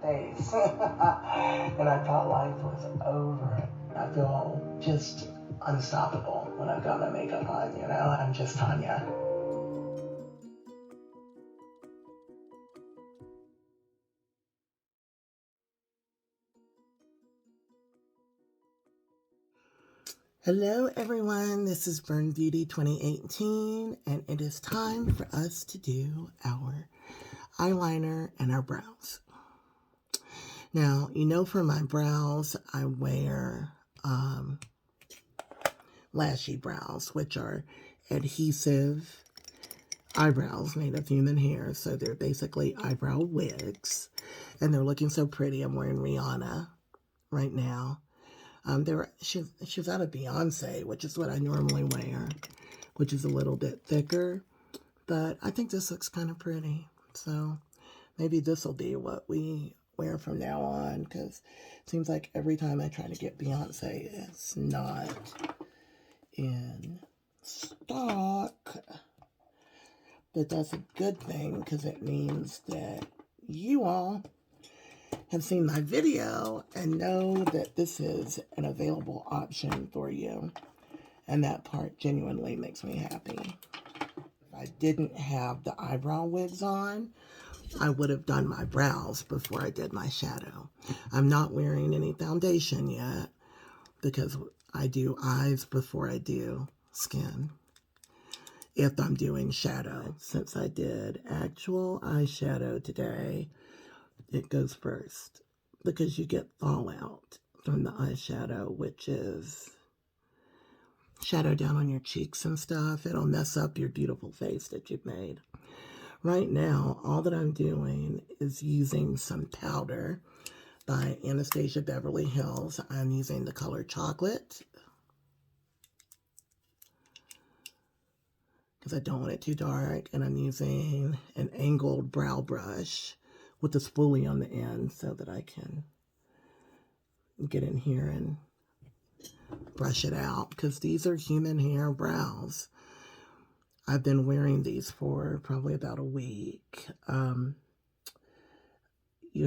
face. And I thought life was over. I feel just unstoppable when I've got my makeup on, you know? I'm just Tanya. Hello everyone, this is Burn Beauty 2018, and it is time for us to do our eyeliner and our brows. Now, you know, for my brows, I wear lashy brows, which are adhesive eyebrows made of human hair. So they're basically eyebrow wigs, and they're looking so pretty. I'm wearing Rihanna right now. She's out of Beyonce, which is what I normally wear, which is a little bit thicker, but I think this looks kind of pretty. So maybe this will be what we wear from now on, because it seems like every time I try to get Beyonce, it's not in stock. But that's a good thing, because it means that you all have seen my video and know that this is an available option for you. And that part genuinely makes me happy. If I didn't have the eyebrow wigs on, I would have done my brows before I did my shadow. I'm not wearing any foundation yet because I do eyes before I do skin. If I'm doing shadow, since I did actual eyeshadow today, it goes first because you get fallout from the eyeshadow, which is shadow down on your cheeks and stuff. It'll mess up your beautiful face that you've made. Right now, all that I'm doing is using some powder by Anastasia Beverly Hills. I'm using the color Chocolate because I don't want it too dark, and I'm using an angled brow brush with a spoolie on the end so that I can get in here and brush it out, because these are human hair brows. I've been wearing these for probably about a week. You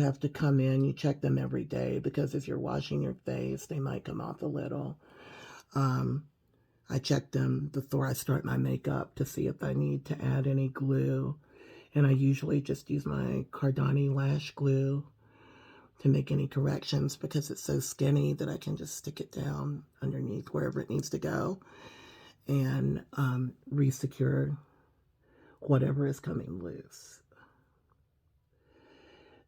have to come in, you check them every day, because if you're washing your face, they might come off a little. I check them before I start my makeup to see if I need to add any glue. And I usually just use my Cardani lash glue to make any corrections, because it's so skinny that I can just stick it down underneath wherever it needs to go and re-secure whatever is coming loose.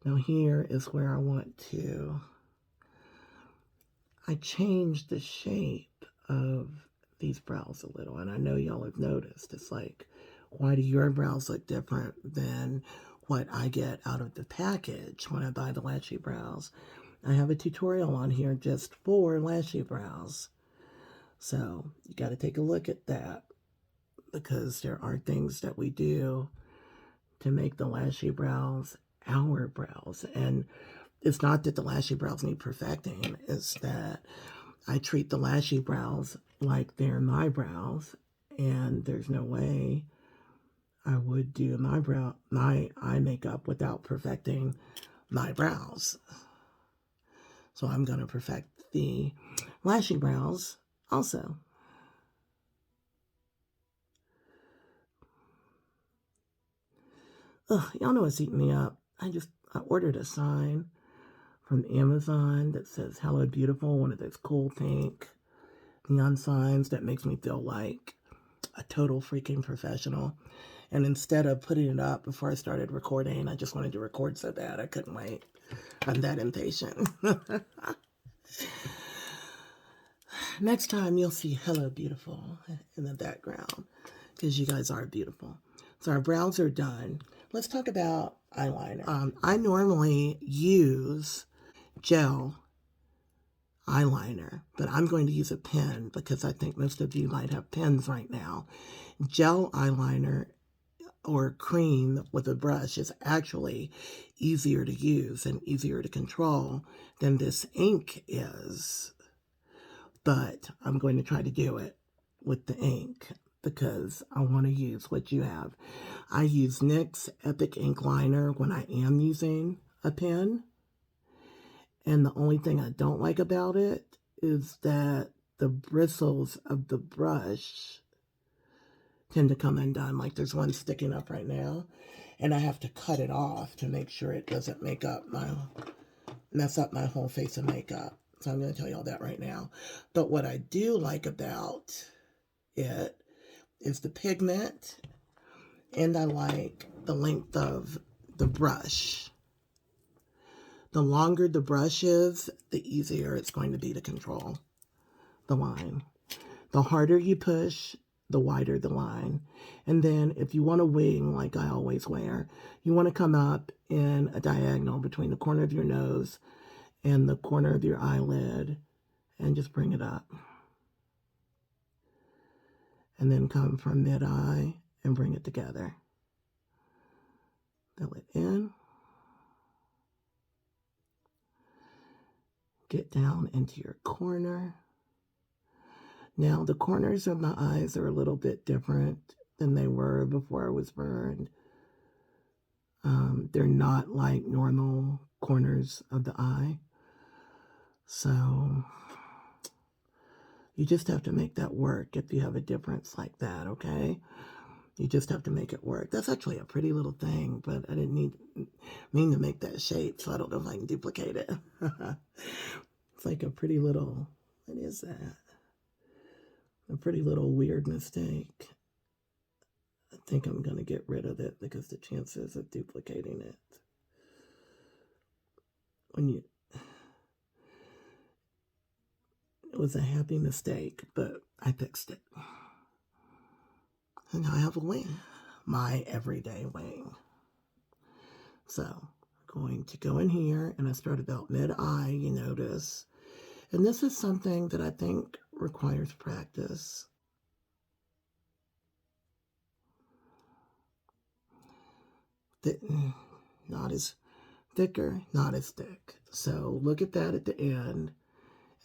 Now here is where I want to, I changed the shape of these brows a little, and I know y'all have noticed. It's like, why do your brows look different than what I get out of the package when I buy the lashy brows? I have a tutorial on here just for lashy brows. So you got to take a look at that, because there are things that we do to make the lashy brows our brows. And it's not that the lashy brows need perfecting, it's that I treat the lashy brows like they're my brows, and there's no way I would do my eye makeup without perfecting my brows. So I'm going to perfect the lashy brows also. Ugh, y'all know what's eating me up. I ordered a sign from Amazon that says "Hello Beautiful," one of those cool pink neon signs that makes me feel like a total freaking professional. And instead of putting it up before I started recording, I just wanted to record so bad I couldn't wait. I'm that impatient. Next time you'll see "Hello Beautiful" in the background, because you guys are beautiful. So our brows are done. Let's talk about eyeliner. I normally use gel eyeliner, but I'm going to use a pen because I think most of you might have pens right now. Gel eyeliner or cream with a brush is actually easier to use and easier to control than this ink is. But I'm going to try to do it with the ink because I want to use what you have. I use NYX Epic Ink Liner when I am using a pen. And the only thing I don't like about it is that the bristles of the brush tend to come undone. Like there's one sticking up right now, and I have to cut it off to make sure it doesn't mess up my whole face of makeup. So I'm going to tell you all that right now. But what I do like about it is the pigment, and I like the length of the brush. The longer the brush is, the easier it's going to be to control the line. The harder you push, the wider the line. And then if you want a wing, like I always wear, you want to come up in a diagonal between the corner of your nose and the corner of your eyelid and just bring it up. And then come from mid-eye and bring it together. Fill it in. Get down into your corner. Now, the corners of my eyes are a little bit different than they were before I was burned. They're not like normal corners of the eye. So, you just have to make that work if you have a difference like that, okay? You just have to make it work. That's actually a pretty little thing, but I didn't mean to make that shape, so I don't know if I can duplicate it. It's like a pretty little, what is that? A pretty little weird mistake. I think I'm going to get rid of it because the chances of duplicating it. It was a happy mistake, but I fixed it. And now I have a wing, my everyday wing. So, I'm going to go in here, and I start about mid-eye, you notice. And this is something that I think requires practice. Not as thicker, not as thick. So look at that at the end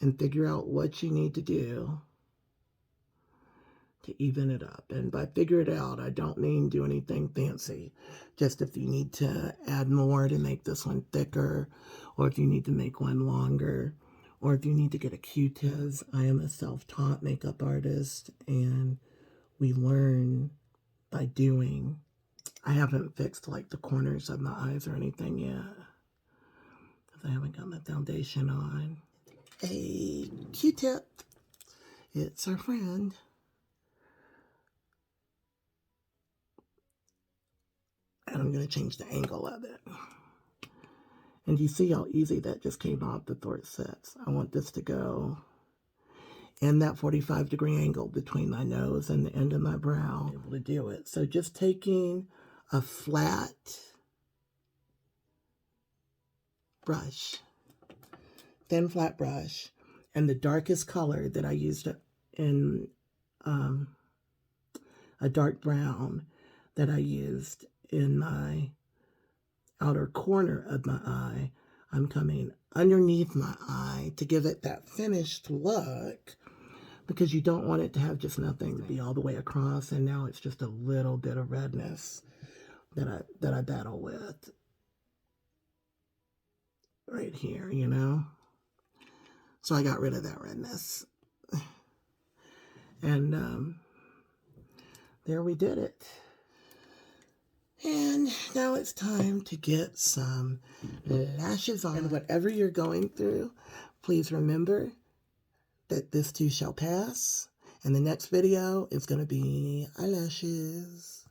and figure out what you need to do to even it up. And by figure it out, I don't mean do anything fancy. Just if you need to add more to make this one thicker, or if you need to make one longer, or if you need to get a Q-tip. I am a self-taught makeup artist, and we learn by doing. I haven't fixed like the corners of my eyes or anything yet, because I haven't got my foundation on. A Q-tip. It's our friend. And I'm going to change the angle of it. And you see how easy that just came off before it sets. I want this to go in that 45-degree angle between my nose and the end of my brow. Able to do it. So just taking a flat brush, thin flat brush, and the darkest color that I used in a dark brown that I used in my outer corner of my eye, I'm coming underneath my eye to give it that finished look, because you don't want it to have just nothing to be all the way across, and now it's just a little bit of redness that I battle with right here, you know. So I got rid of that redness, and there we did it. And now it's time to get some lashes on. And whatever you're going through, please remember that this too shall pass. And the next video is going to be eyelashes.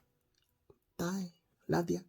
Bye. Love ya.